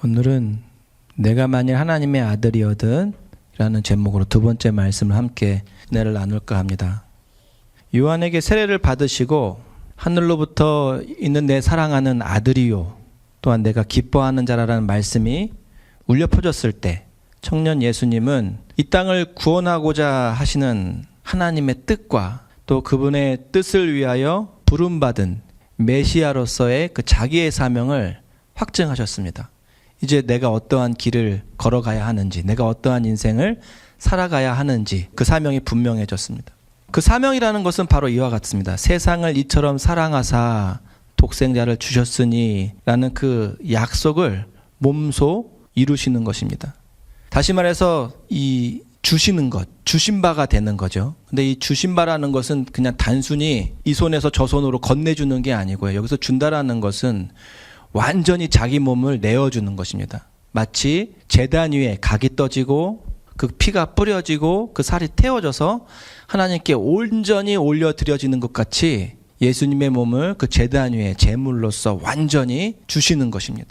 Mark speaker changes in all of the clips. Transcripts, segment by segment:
Speaker 1: 오늘은 내가 만일 하나님의 아들이거든 라는 제목으로 두 번째 말씀을 함께 은혜를 나눌까 합니다. 요한에게 세례를 받으시고 하늘로부터 있는 내 사랑하는 아들이요 또한 내가 기뻐하는 자라는 말씀이 울려 퍼졌을 때 청년 예수님은 이 땅을 구원하고자 하시는 하나님의 뜻과 또 그분의 뜻을 위하여 부름받은 메시아로서의 그 자기의 사명을 확증하셨습니다. 이제 내가 어떠한 길을 걸어가야 하는지, 내가 어떠한 인생을 살아가야 하는지 그 사명이 분명해졌습니다. 그 사명이라는 것은 바로 이와 같습니다. 세상을 이처럼 사랑하사 독생자를 주셨으니 라는 그 약속을 몸소 이루시는 것입니다. 다시 말해서 이 주시는 것, 주신 바가 되는 거죠. 근데 이 주신 바라는 것은 그냥 단순히 이 손에서 저 손으로 건네주는 게 아니고요. 여기서 준다라는 것은 완전히 자기 몸을 내어주는 것입니다. 마치 제단 위에 각이 떠지고 그 피가 뿌려지고 그 살이 태워져서 하나님께 온전히 올려드려지는 것 같이 예수님의 몸을 그 제단 위에 제물로서 완전히 주시는 것입니다.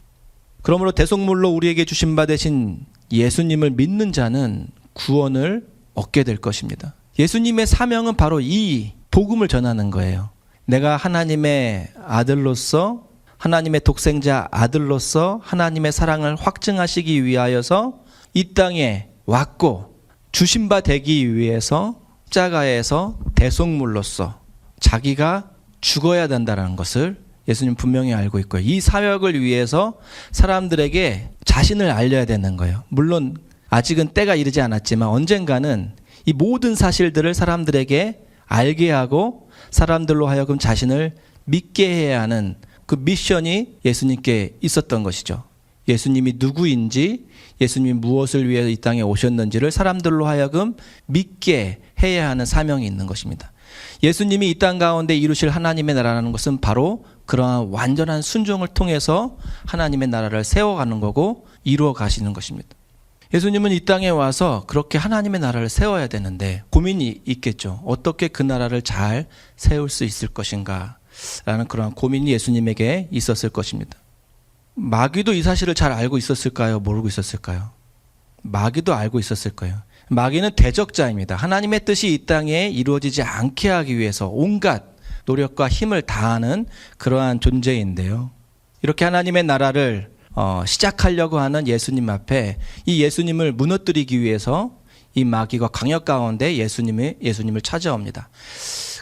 Speaker 1: 그러므로 대속물로 우리에게 주신 바 되신 예수님을 믿는 자는 구원을 얻게 될 것입니다. 예수님의 사명은 바로 이 복음을 전하는 거예요. 내가 하나님의 아들로서 하나님의 독생자 아들로서 하나님의 사랑을 확증하시기 위하여서 이 땅에 왔고 주신 바 되기 위해서 십자가에서 대속물로서 자기가 죽어야 된다는 것을 예수님 분명히 알고 있고요. 이 사역을 위해서 사람들에게 자신을 알려야 되는 거예요. 물론 아직은 때가 이르지 않았지만 언젠가는 이 모든 사실들을 사람들에게 알게 하고 사람들로 하여금 자신을 믿게 해야 하는 그 미션이 예수님께 있었던 것이죠. 예수님이 누구인지, 예수님이 무엇을 위해서 이 땅에 오셨는지를 사람들로 하여금 믿게 해야 하는 사명이 있는 것입니다. 예수님이 이 땅 가운데 이루실 하나님의 나라라는 것은 바로 그러한 완전한 순종을 통해서 하나님의 나라를 세워가는 거고 이루어 가시는 것입니다. 예수님은 이 땅에 와서 그렇게 하나님의 나라를 세워야 되는데 고민이 있겠죠. 어떻게 그 나라를 잘 세울 수 있을 것인가 라는 그런 고민이 예수님에게 있었을 것입니다. 마귀도 이 사실을 잘 알고 있었을까요? 모르고 있었을까요? 마귀도 알고 있었을 거예요. 마귀는 대적자입니다. 하나님의 뜻이 이 땅에 이루어지지 않게 하기 위해서 온갖 노력과 힘을 다하는 그러한 존재인데요. 이렇게 하나님의 나라를 시작하려고 하는 예수님 앞에 이 예수님을 무너뜨리기 위해서 이 마귀가 광역 가운데 예수님을 찾아옵니다.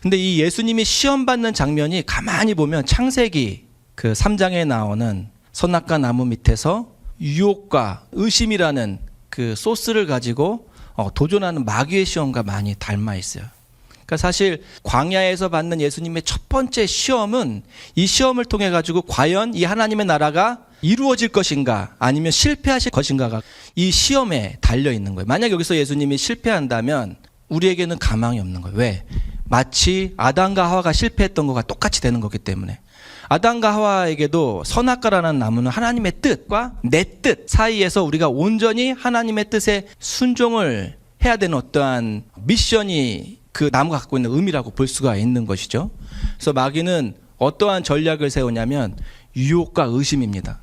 Speaker 1: 근데 이 예수님이 시험받는 장면이 가만히 보면 창세기 그 3장에 나오는 선악과 나무 밑에서 유혹과 의심이라는 그 소스를 가지고 도전하는 마귀의 시험과 많이 닮아 있어요. 그러니까 사실 광야에서 받는 예수님의 첫 번째 시험은 이 시험을 통해 가지고 과연 이 하나님의 나라가 이루어질 것인가 아니면 실패하실 것인가가 이 시험에 달려 있는 거예요. 만약 여기서 예수님이 실패한다면 우리에게는 가망이 없는 거예요. 왜? 마치 아담과 하와가 실패했던 것과 똑같이 되는 거기 때문에. 아담과 하와에게도 선악과라는 나무는 하나님의 뜻과 내 뜻 사이에서 우리가 온전히 하나님의 뜻에 순종을 해야 되는 어떠한 미션이 그 나무가 갖고 있는 의미라고 볼 수가 있는 것이죠. 그래서 마귀는 어떠한 전략을 세우냐면 유혹과 의심입니다.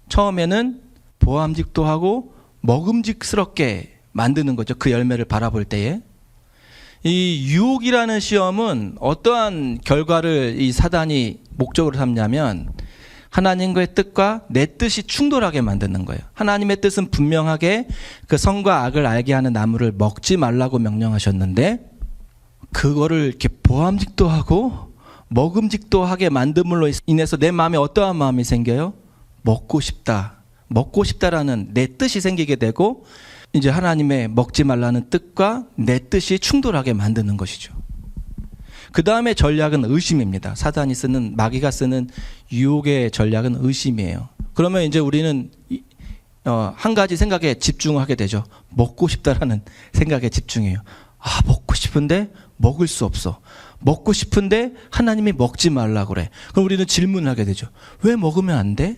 Speaker 1: 처음에는 보암직도 하고 먹음직스럽게 만드는 거죠. 그 열매를 바라볼 때에. 이 유혹이라는 시험은 어떠한 결과를 이 사단이 목적으로 삼냐면 하나님과의 뜻과 내 뜻이 충돌하게 만드는 거예요. 하나님의 뜻은 분명하게 그 선과 악을 알게 하는 나무를 먹지 말라고 명령하셨는데 그거를 이렇게 보암직도 하고 먹음직도 하게 만듦으로 인해서 내 마음에 어떠한 마음이 생겨요? 먹고 싶다. 먹고 싶다라는 내 뜻이 생기게 되고 이제 하나님의 먹지 말라는 뜻과 내 뜻이 충돌하게 만드는 것이죠. 그 다음에 전략은 의심입니다. 사단이 쓰는, 마귀가 쓰는 유혹의 전략은 의심이에요. 그러면 이제 우리는 한 가지 생각에 집중하게 되죠. 먹고 싶다라는 생각에 집중해요. 아, 먹고 싶은데 먹을 수 없어. 먹고 싶은데 하나님이 먹지 말라고 그래. 그럼 우리는 질문을 하게 되죠. 왜 먹으면 안 돼?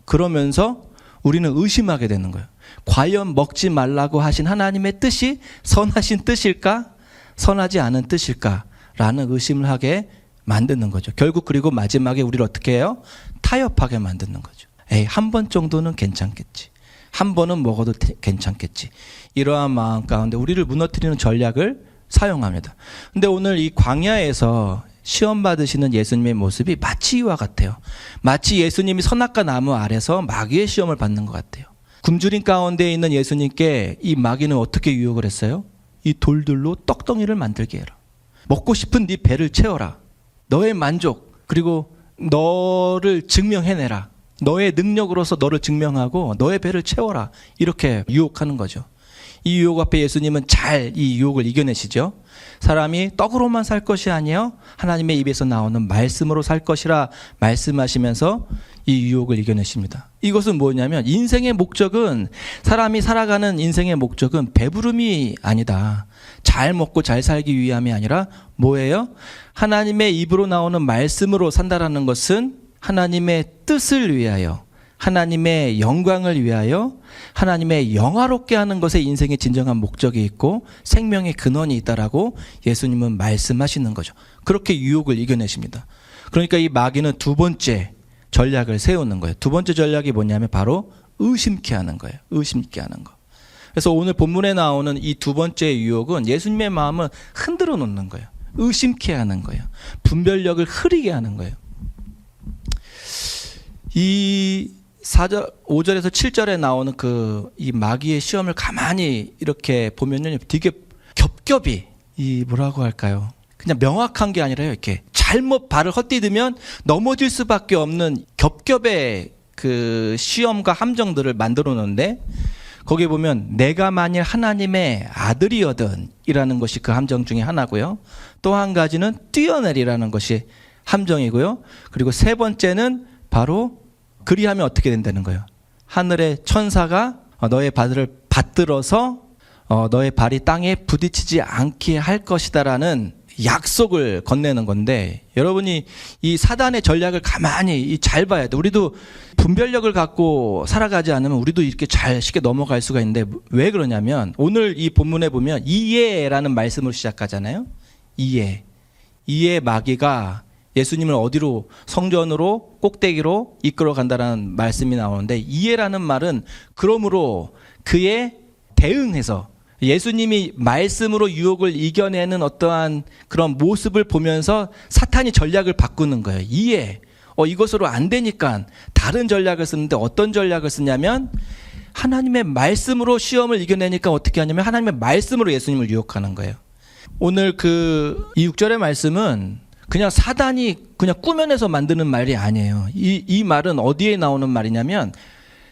Speaker 1: 그러면서 우리는 의심하게 되는 거예요. 과연 먹지 말라고 하신 하나님의 뜻이 선하신 뜻일까? 선하지 않은 뜻일까? 라는 의심을 하게 만드는 거죠. 결국 그리고 마지막에 우리를 어떻게 해요? 타협하게 만드는 거죠. 에이, 한 번 정도는 괜찮겠지. 한 번은 먹어도 괜찮겠지. 이러한 마음 가운데 우리를 무너뜨리는 전략을 사용합니다. 근데 오늘 이 광야에서 시험 받으시는 예수님의 모습이 마치 이와 같아요. 마치 예수님이 선악과 나무 아래서 마귀의 시험을 받는 것 같아요. 굶주림 가운데 있는 예수님께 이 마귀는 어떻게 유혹을 했어요? 이 돌들로 떡덩이를 만들게 해라. 먹고 싶은 네 배를 채워라. 너의 만족, 그리고 너를 증명해내라. 너의 능력으로서 너를 증명하고 너의 배를 채워라. 이렇게 유혹하는 거죠. 이 유혹 앞에 예수님은 잘 이 유혹을 이겨내시죠. 사람이 떡으로만 살 것이 아니요 하나님의 입에서 나오는 말씀으로 살 것이라 말씀하시면서 이 유혹을 이겨내십니다. 이것은 뭐냐면 인생의 목적은, 사람이 살아가는 인생의 목적은 배부름이 아니다. 잘 먹고 잘 살기 위함이 아니라 뭐예요? 하나님의 입으로 나오는 말씀으로 산다라는 것은 하나님의 뜻을 위하여, 하나님의 영광을 위하여, 하나님의 영화롭게 하는 것에 인생의 진정한 목적이 있고 생명의 근원이 있다라고 예수님은 말씀하시는 거죠. 그렇게 유혹을 이겨내십니다. 그러니까 이 마귀는 두 번째 전략을 세우는 거예요. 두 번째 전략이 뭐냐면 바로 의심케 하는 거예요. 의심케 하는 거. 그래서 오늘 본문에 나오는 이 두 번째 유혹은 예수님의 마음을 흔들어 놓는 거예요. 의심케 하는 거예요. 분별력을 흐리게 하는 거예요. 이 5절에서 7절에 나오는 이 마귀의 시험을 가만히 이렇게 보면요, 되게 겹겹이, 뭐라고 할까요? 그냥 명확한 게 아니라요, 이렇게 잘못 발을 헛디디면 넘어질 수밖에 없는 겹겹의 그 시험과 함정들을 만들어 놓는데, 거기에 보면 내가 만일 하나님의 아들이거든 이라는 것이 그 함정 중에 하나고요. 또 한 가지는 뛰어내리라는 것이 함정이고요. 그리고 세 번째는 바로 그리하면 어떻게 된다는 거예요. 하늘의 천사가 너의 발을 받들어서 너의 발이 땅에 부딪히지 않게 할 것이다라는 약속을 건네는 건데, 여러분이 이 사단의 전략을 가만히 잘 봐야 돼. 우리도 분별력을 갖고 살아가지 않으면 우리도 이렇게 잘 쉽게 넘어갈 수가 있는데, 왜 그러냐면 오늘 이 본문에 보면 이해라는 말씀으로 시작하잖아요. 이해 마귀가 예수님을 어디로, 성전으로, 꼭대기로 이끌어 간다라는 말씀이 나오는데, 이해라는 말은 그러므로 그에 대응해서 예수님이 말씀으로 유혹을 이겨내는 어떠한 그런 모습을 보면서 사탄이 전략을 바꾸는 거예요. 이해. 이것으로 안 되니까 다른 전략을 쓰는데, 어떤 전략을 쓰냐면 하나님의 말씀으로 시험을 이겨내니까 어떻게 하냐면 하나님의 말씀으로 예수님을 유혹하는 거예요. 오늘 이 6절의 말씀은 그냥 사단이 그냥 꾸며내서 만드는 말이 아니에요. 이 말은 어디에 나오는 말이냐면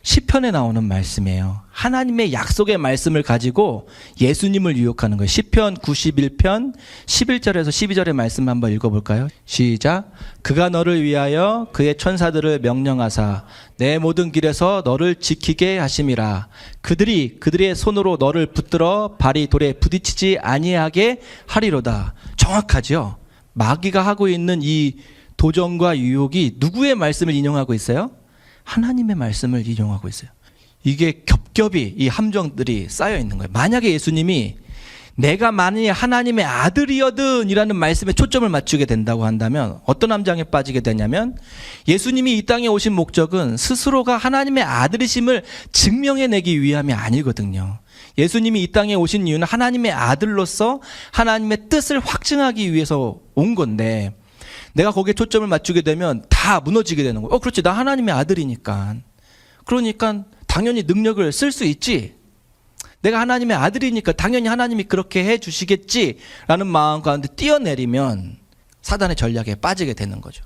Speaker 1: 시편에 나오는 말씀이에요. 하나님의 약속의 말씀을 가지고 예수님을 유혹하는 거예요. 시편 91편 11절에서 12절의 말씀 한번 읽어볼까요? 시작. 그가 너를 위하여 그의 천사들을 명령하사 내 모든 길에서 너를 지키게 하심이라. 그들의 손으로 너를 붙들어 발이 돌에 부딪히지 아니하게 하리로다. 정확하죠? 마귀가 하고 있는 이 도전과 유혹이 누구의 말씀을 인용하고 있어요? 하나님의 말씀을 인용하고 있어요. 이게 겹겹이 이 함정들이 쌓여 있는 거예요. 만약에 예수님이 내가 만일 하나님의 아들이거든 이라는 말씀에 초점을 맞추게 된다고 한다면 어떤 함정에 빠지게 되냐면, 예수님이 이 땅에 오신 목적은 스스로가 하나님의 아들이심을 증명해내기 위함이 아니거든요. 예수님이 이 땅에 오신 이유는 하나님의 아들로서 하나님의 뜻을 확증하기 위해서 온 건데, 내가 거기에 초점을 맞추게 되면 다 무너지게 되는 거예요. 그렇지, 나 하나님의 아들이니까. 그러니까 당연히 능력을 쓸 수 있지. 내가 하나님의 아들이니까 당연히 하나님이 그렇게 해 주시겠지라는 마음 가운데 뛰어내리면 사단의 전략에 빠지게 되는 거죠.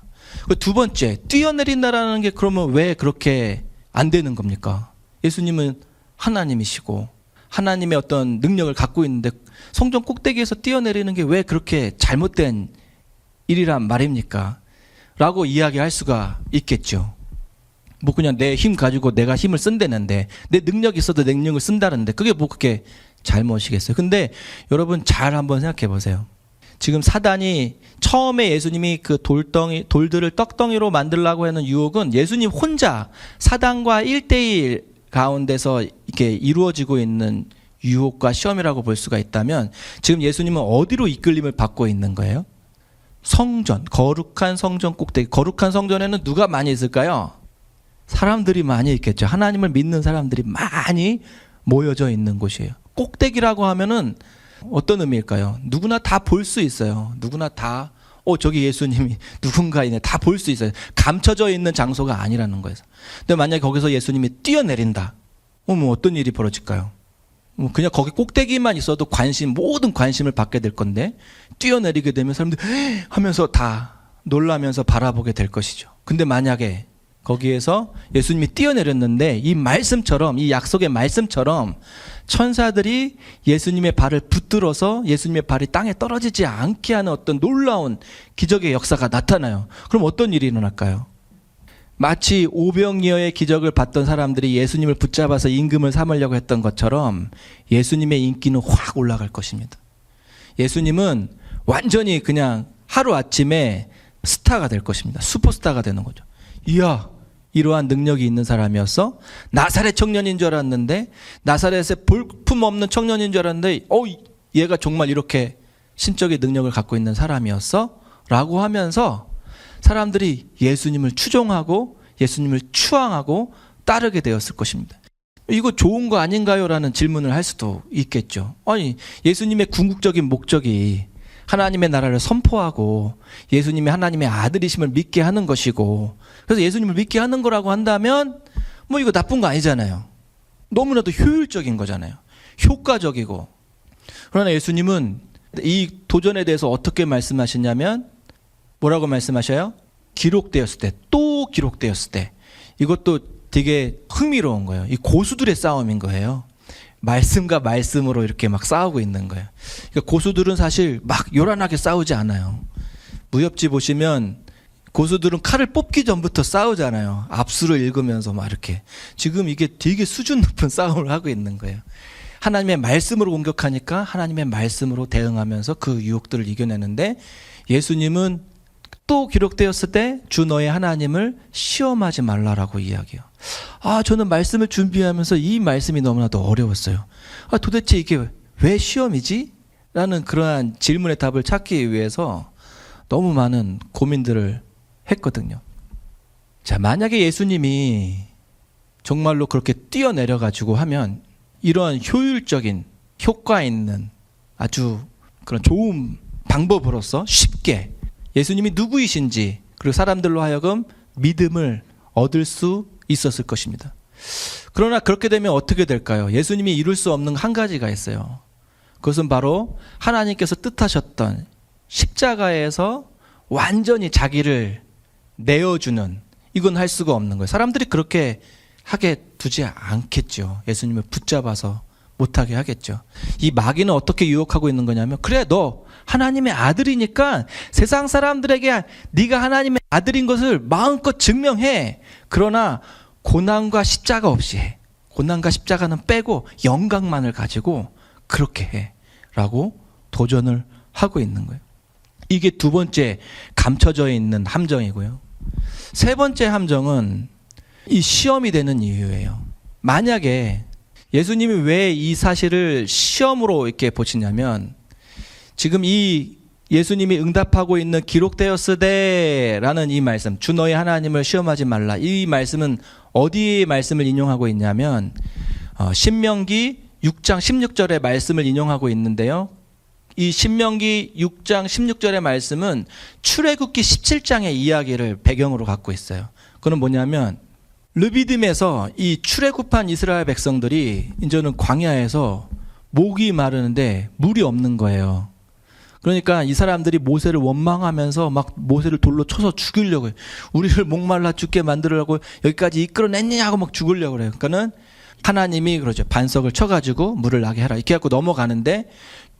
Speaker 1: 두 번째, 뛰어내린다라는 게 그러면 왜 그렇게 안 되는 겁니까? 예수님은 하나님이시고 하나님의 어떤 능력을 갖고 있는데 성전 꼭대기에서 뛰어내리는 게 왜 그렇게 잘못된 일이란 말입니까? 라고 이야기할 수가 있겠죠. 뭐 그냥 내 힘 가지고 내가 힘을 쓴다는데, 내 능력이 있어도 내 능력을 쓴다는데 그게 뭐 그렇게 잘못이겠어요? 근데 여러분 잘 한번 생각해 보세요. 지금 사단이 처음에 예수님이 그 돌들을 떡덩이로 만들려고 하는 유혹은 예수님 혼자 사단과 1대1 가운데서 이렇게 이루어지고 있는 유혹과 시험이라고 볼 수가 있다면, 지금 예수님은 어디로 이끌림을 받고 있는 거예요? 성전, 거룩한 성전 꼭대기. 거룩한 성전에는 누가 많이 있을까요? 사람들이 많이 있겠죠. 하나님을 믿는 사람들이 많이 모여져 있는 곳이에요. 꼭대기라고 하면은 어떤 의미일까요? 누구나 다 볼 수 있어요. 누구나 다 저기 예수님이 누군가 있네. 다 볼 수 있어요. 감춰져 있는 장소가 아니라는 거예요. 근데 만약에 거기서 예수님이 뛰어내린다. 어떤 일이 벌어질까요? 그냥 거기 꼭대기만 있어도 모든 관심을 받게 될 건데 뛰어내리게 되면 사람들이 하면서 다 놀라면서 바라보게 될 것이죠. 근데 만약에 거기에서 예수님이 뛰어내렸는데 이 말씀처럼, 이 약속의 말씀처럼 천사들이 예수님의 발을 붙들어서 예수님의 발이 땅에 떨어지지 않게 하는 어떤 놀라운 기적의 역사가 나타나요. 그럼 어떤 일이 일어날까요? 마치 오병이어의 기적을 봤던 사람들이 예수님을 붙잡아서 임금을 삼으려고 했던 것처럼 예수님의 인기는 확 올라갈 것입니다. 예수님은 완전히 그냥 하루아침에 스타가 될 것입니다. 슈퍼스타가 되는 거죠. 이야, 이러한 능력이 있는 사람이었어? 나사렛 청년인 줄 알았는데, 나사렛에 볼품없는 청년인 줄 알았는데 얘가 정말 이렇게 신적인 능력을 갖고 있는 사람이었어? 라고 하면서 사람들이 예수님을 추종하고 예수님을 추앙하고 따르게 되었을 것입니다. 이거 좋은 거 아닌가요? 라는 질문을 할 수도 있겠죠. 아니, 예수님의 궁극적인 목적이 하나님의 나라를 선포하고 예수님이 하나님의 아들이심을 믿게 하는 것이고, 그래서 예수님을 믿게 하는 거라고 한다면 이거 나쁜 거 아니잖아요. 너무나도 효율적인 거잖아요. 효과적이고. 그러나 예수님은 이 도전에 대해서 어떻게 말씀하시냐면 뭐라고 말씀하셔요? 기록되었을 때, 또 기록되었을 때. 이것도 되게 흥미로운 거예요. 이 고수들의 싸움인 거예요. 말씀과 말씀으로 이렇게 막 싸우고 있는 거예요. 그러니까 고수들은 사실 막 요란하게 싸우지 않아요. 무협지 보시면 고수들은 칼을 뽑기 전부터 싸우잖아요. 압수를 읽으면서 막 이렇게. 지금 이게 되게 수준 높은 싸움을 하고 있는 거예요. 하나님의 말씀으로 공격하니까 하나님의 말씀으로 대응하면서 그 유혹들을 이겨내는데, 예수님은 또 기록되었을 때 주 너의 하나님을 시험하지 말라라고 이야기해요. 저는 말씀을 준비하면서 이 말씀이 너무나도 어려웠어요. 도대체 이게 왜 시험이지? 라는 그러한 질문의 답을 찾기 위해서 너무 많은 고민들을 했거든요. 자, 만약에 예수님이 정말로 그렇게 뛰어내려가지고 하면 이러한 효율적인 효과 있는 아주 그런 좋은 방법으로서 쉽게 예수님이 누구이신지, 그리고 사람들로 하여금 믿음을 얻을 수 있었을 것입니다. 그러나 그렇게 되면 어떻게 될까요? 예수님이 이룰 수 없는 한 가지가 있어요. 그것은 바로 하나님께서 뜻하셨던 십자가에서 완전히 자기를 내어주는, 이건 할 수가 없는 거예요. 사람들이 그렇게 하게 두지 않겠죠. 예수님을 붙잡아서 못하게 하겠죠. 이 마귀는 어떻게 유혹하고 있는 거냐면, 그래, 너 하나님의 아들이니까 세상 사람들에게 네가 하나님의 아들인 것을 마음껏 증명해. 그러나 고난과 십자가 없이 해. 고난과 십자가는 빼고 영광만을 가지고 그렇게 해. 라고 도전을 하고 있는 거예요. 이게 두 번째 감춰져 있는 함정이고요. 세 번째 함정은 이 시험이 되는 이유예요. 만약에 예수님이 왜 이 사실을 시험으로 이렇게 보시냐면, 지금 이 예수님이 응답하고 있는 기록되었으되라는 이 말씀, 주 너의 하나님을 시험하지 말라, 이 말씀은 어디의 말씀을 인용하고 있냐면 신명기 6장 16절의 말씀을 인용하고 있는데요. 이 신명기 6장 16절의 말씀은 출애굽기 17장의 이야기를 배경으로 갖고 있어요. 그건 뭐냐면 르비딤에서 이 출애굽한 이스라엘 백성들이 이제는 광야에서 목이 마르는데 물이 없는 거예요. 그러니까 이 사람들이 모세를 원망하면서 막 모세를 돌로 쳐서 죽이려고 해요. 우리를 목말라 죽게 만들으려고 여기까지 이끌어냈냐고 막 죽으려고 그래요. 그러니까는 하나님이 그러죠. 반석을 쳐가지고 물을 나게 하라. 이렇게 해갖고 넘어가는데,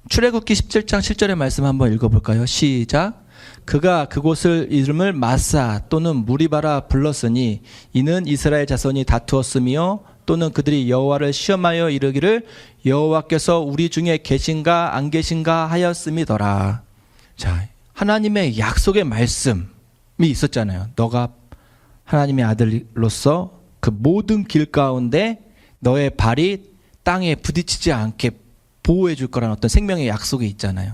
Speaker 1: 출애굽기 17장 7절의 말씀 한번 읽어볼까요? 시작. 그가 그곳을 이름을 마사 또는 무리바라 불렀으니 이는 이스라엘 자손이 다투었으며 또는 그들이 여호와를 시험하여 이르기를 여호와께서 우리 중에 계신가 안 계신가 하였음이더라. 자, 하나님의 약속의 말씀이 있었잖아요. 너가 하나님의 아들로서 그 모든 길 가운데 너의 발이 땅에 부딪히지 않게 보호해 줄 거라는 어떤 생명의 약속이 있잖아요.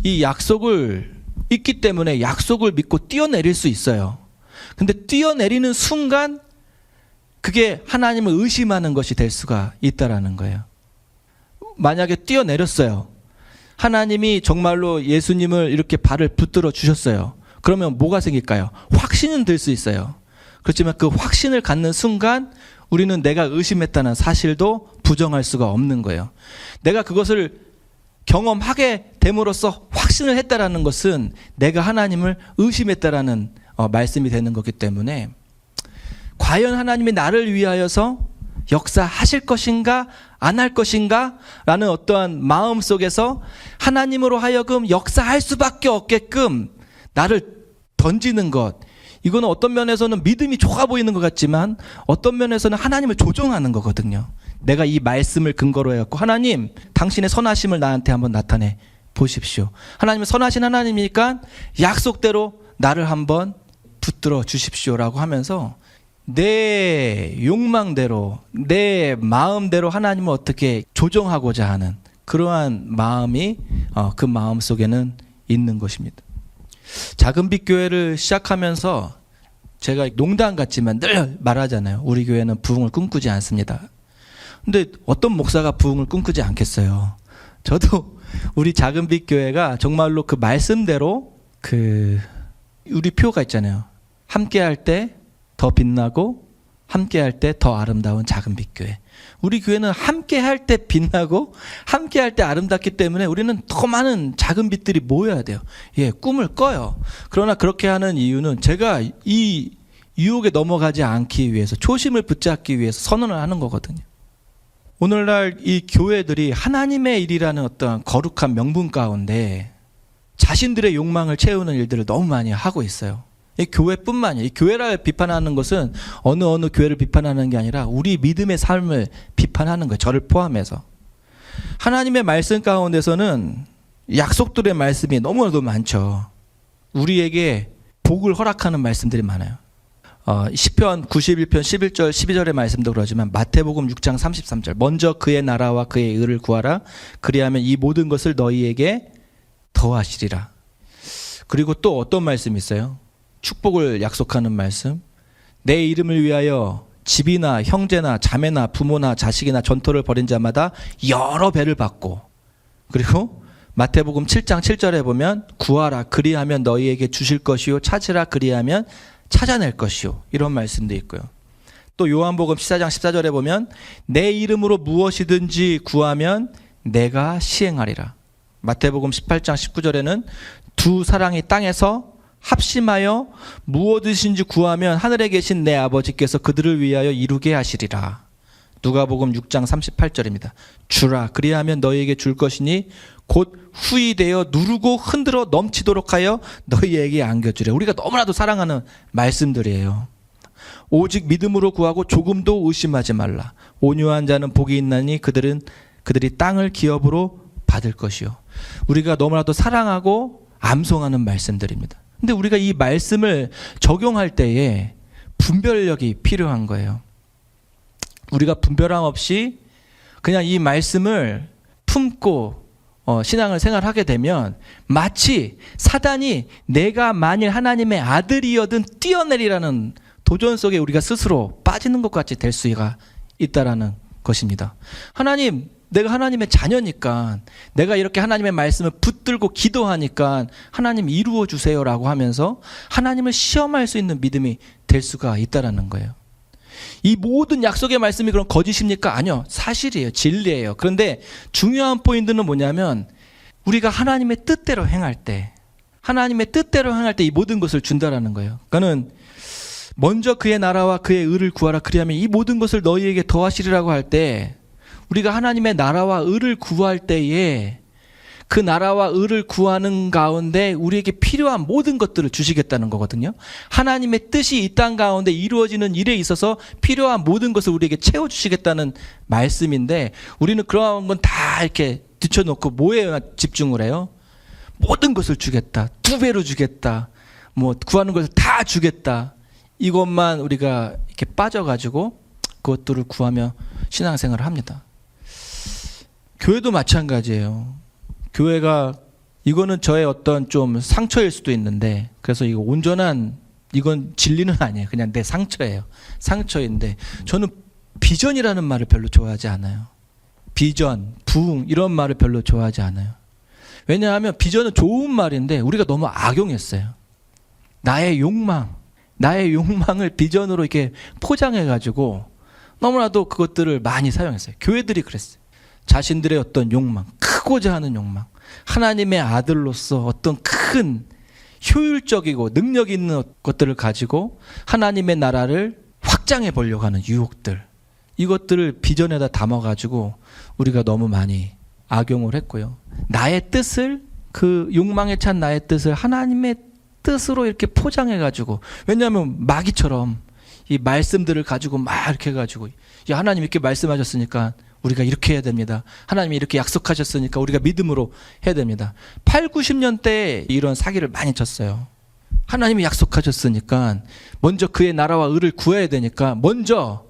Speaker 1: 이 약속을 있기 때문에 약속을 믿고 뛰어내릴 수 있어요. 근데 뛰어내리는 순간 그게 하나님을 의심하는 것이 될 수가 있다라는 거예요. 만약에 뛰어내렸어요. 하나님이 정말로 예수님을 이렇게 발을 붙들어 주셨어요. 그러면 뭐가 생길까요? 확신은 들 수 있어요. 그렇지만 그 확신을 갖는 순간 우리는 내가 의심했다는 사실도 부정할 수가 없는 거예요. 내가 그것을 경험하게 됨으로써 확신을 했다라는 것은 내가 하나님을 의심했다라는 말씀이 되는 거기 때문에 과연 하나님이 나를 위하여서 역사하실 것인가 안 할 것인가 라는 어떠한 마음 속에서 하나님으로 하여금 역사할 수밖에 없게끔 나를 던지는 것, 이거는 어떤 면에서는 믿음이 좋아 보이는 것 같지만 어떤 면에서는 하나님을 조종하는 거거든요. 내가 이 말씀을 근거로 해갖고 하나님 당신의 선하심을 나한테 한번 나타내 보십시오. 하나님은 선하신 하나님이니까 약속대로 나를 한번 붙들어 주십시오라고 하면서 내 욕망대로 내 마음대로 하나님을 어떻게 조정하고자 하는 그러한 마음이 그 마음 속에는 있는 것입니다. 작은빛 교회를 시작하면서 제가 농담 같지만 늘 말하잖아요. 우리 교회는 부흥을 꿈꾸지 않습니다. 근데 어떤 목사가 부흥을 꿈꾸지 않겠어요. 저도 우리 작은빛 교회가 정말로 그 말씀대로 우리 표가 있잖아요. 함께 할 때 더 빛나고 함께 할 때 더 아름다운 작은빛 교회. 우리 교회는 함께 할 때 빛나고 함께 할 때 아름답기 때문에 우리는 더 많은 작은 빛들이 모여야 돼요. 예, 꿈을 꿔요. 그러나 그렇게 하는 이유는 제가 이 유혹에 넘어가지 않기 위해서, 초심을 붙잡기 위해서 선언을 하는 거거든요. 오늘날 이 교회들이 하나님의 일이라는 어떤 거룩한 명분 가운데 자신들의 욕망을 채우는 일들을 너무 많이 하고 있어요. 이 교회뿐만이, 이 교회를 비판하는 것은 어느 교회를 비판하는 게 아니라 우리 믿음의 삶을 비판하는 거예요. 저를 포함해서. 하나님의 말씀 가운데서는 약속들의 말씀이 너무나도 많죠. 우리에게 복을 허락하는 말씀들이 많아요. 시편 91편 11절 12절의 말씀도 그러지만 마태복음 6장 33절 먼저 그의 나라와 그의 의를 구하라. 그리하면 이 모든 것을 너희에게 더하시리라. 그리고 또 어떤 말씀이 있어요? 축복을 약속하는 말씀. 내 이름을 위하여 집이나 형제나 자매나 부모나 자식이나 전토를 벌인 자마다 여러 배를 받고, 그리고 마태복음 7장 7절에 보면 구하라 그리하면 너희에게 주실 것이요 찾으라 그리하면 찾아낼 것이요, 이런 말씀도 있고요. 또 요한복음 14장 14절에 보면 내 이름으로 무엇이든지 구하면 내가 시행하리라. 마태복음 18장 19절에는 두 사랑이 땅에서 합심하여 무엇이든지 구하면 하늘에 계신 내 아버지께서 그들을 위하여 이루게 하시리라. 누가복음 6장 38절입니다. 주라 그리하면 너희에게 줄 것이니 곧 후히 되어 누르고 흔들어 넘치도록 하여 너희에게 안겨주래. 우리가 너무나도 사랑하는 말씀들이에요. 오직 믿음으로 구하고 조금도 의심하지 말라. 온유한 자는 복이 있나니 그들이 땅을 기업으로 받을 것이요. 우리가 너무나도 사랑하고 암송하는 말씀들입니다. 근데 우리가 이 말씀을 적용할 때에 분별력이 필요한 거예요. 우리가 분별함 없이 그냥 이 말씀을 품고 신앙을 생활하게 되면 마치 사단이 내가 만일 하나님의 아들이어든 뛰어내리라는 도전 속에 우리가 스스로 빠지는 것 같이 될 수가 있다라는 것입니다. 하나님, 내가 하나님의 자녀니까, 내가 이렇게 하나님의 말씀을 붙들고 기도하니까 하나님 이루어 주세요라고 하면서 하나님을 시험할 수 있는 믿음이 될 수가 있다라는 거예요. 이 모든 약속의 말씀이 그럼 거짓입니까? 아니요, 사실이에요. 진리예요. 그런데 중요한 포인트는 뭐냐면 우리가 하나님의 뜻대로 행할 때, 이 모든 것을 준다라는 거예요. 그러니까는 먼저 그의 나라와 그의 의를 구하라 그리하면 이 모든 것을 너희에게 더하시리라고 할 때, 우리가 하나님의 나라와 의를 구할 때에 그 나라와 의를 구하는 가운데 우리에게 필요한 모든 것들을 주시겠다는 거거든요. 하나님의 뜻이 이 땅 가운데 이루어지는 일에 있어서 필요한 모든 것을 우리에게 채워주시겠다는 말씀인데, 우리는 그런 건 다 이렇게 뒤쳐놓고 뭐에 집중을 해요? 모든 것을 주겠다, 2배로 주겠다, 뭐 구하는 것을 다 주겠다, 이것만 우리가 이렇게 빠져가지고 그것들을 구하며 신앙생활을 합니다. 교회도 마찬가지예요. 교회가, 이거는 저의 어떤 좀 상처일 수도 있는데, 그래서 이거 온전한 이건 진리는 아니에요. 그냥 내 상처예요. 상처인데 저는 비전이라는 말을 별로 좋아하지 않아요. 비전, 부흥 이런 말을 별로 좋아하지 않아요. 왜냐하면 비전은 좋은 말인데 우리가 너무 악용했어요. 나의 욕망을 비전으로 이렇게 포장해가지고 너무나도 그것들을 많이 사용했어요. 교회들이 그랬어요. 자신들의 어떤 욕망, 크고자 하는 욕망, 하나님의 아들로서 어떤 큰 효율적이고 능력 있는 것들을 가지고 하나님의 나라를 확장해 보려고 하는 유혹들, 이것들을 비전에다 담아가지고 우리가 너무 많이 악용을 했고요. 나의 뜻을, 그 욕망에 찬 나의 뜻을 하나님의 뜻으로 이렇게 포장해가지고, 왜냐하면 마귀처럼 이 말씀들을 가지고 막 이렇게 해가지고, 야, 하나님 이렇게 말씀하셨으니까 우리가 이렇게 해야 됩니다. 하나님이 이렇게 약속하셨으니까 우리가 믿음으로 해야 됩니다. 8, 90년대에 이런 사기를 많이 쳤어요. 하나님이 약속하셨으니까 먼저 그의 나라와 의를 구해야 되니까 먼저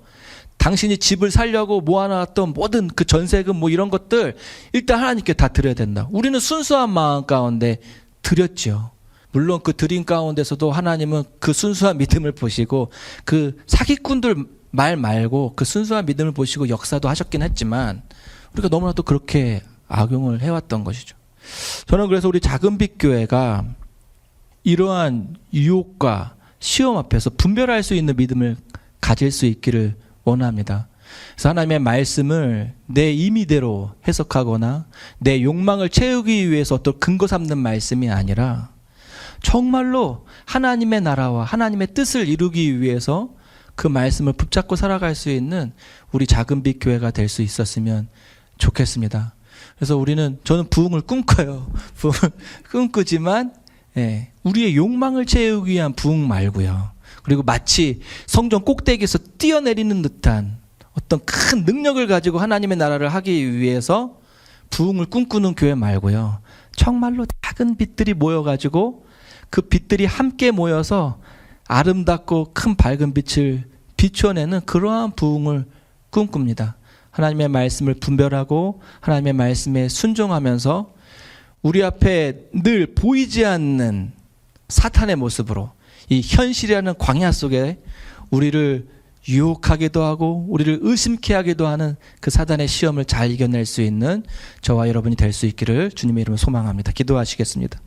Speaker 1: 당신이 집을 살려고 모아놨던 모든 그 전세금 뭐 이런 것들 일단 하나님께 다 드려야 된다. 우리는 순수한 마음 가운데 드렸죠. 물론 그 드림 가운데서도 하나님은 그 순수한 믿음을 보시고 그 사기꾼들 말 말고 그 순수한 믿음을 보시고 역사도 하셨긴 했지만 우리가 너무나도 그렇게 악용을 해왔던 것이죠. 저는 그래서 우리 작은빛 교회가 이러한 유혹과 시험 앞에서 분별할 수 있는 믿음을 가질 수 있기를 원합니다. 그래서 하나님의 말씀을 내 임의대로 해석하거나 내 욕망을 채우기 위해서 어떤 근거 삼는 말씀이 아니라 정말로 하나님의 나라와 하나님의 뜻을 이루기 위해서 그 말씀을 붙잡고 살아갈 수 있는 우리 작은빛 교회가 될 수 있었으면 좋겠습니다. 그래서 저는 부흥을 꿈꿔요. 부흥을 꿈꾸지만 우리의 욕망을 채우기 위한 부흥 말고요. 그리고 마치 성전 꼭대기에서 뛰어내리는 듯한 어떤 큰 능력을 가지고 하나님의 나라를 하기 위해서 부흥을 꿈꾸는 교회 말고요. 정말로 작은 빛들이 모여가지고 그 빛들이 함께 모여서 아름답고 큰 밝은 빛을 비춰내는 그러한 부흥을 꿈꿉니다. 하나님의 말씀을 분별하고 하나님의 말씀에 순종하면서 우리 앞에 늘 보이지 않는 사탄의 모습으로 이 현실이라는 광야 속에 우리를 유혹하기도 하고 우리를 의심케 하기도 하는 그 사단의 시험을 잘 이겨낼 수 있는 저와 여러분이 될 수 있기를 주님의 이름으로 소망합니다. 기도하시겠습니다.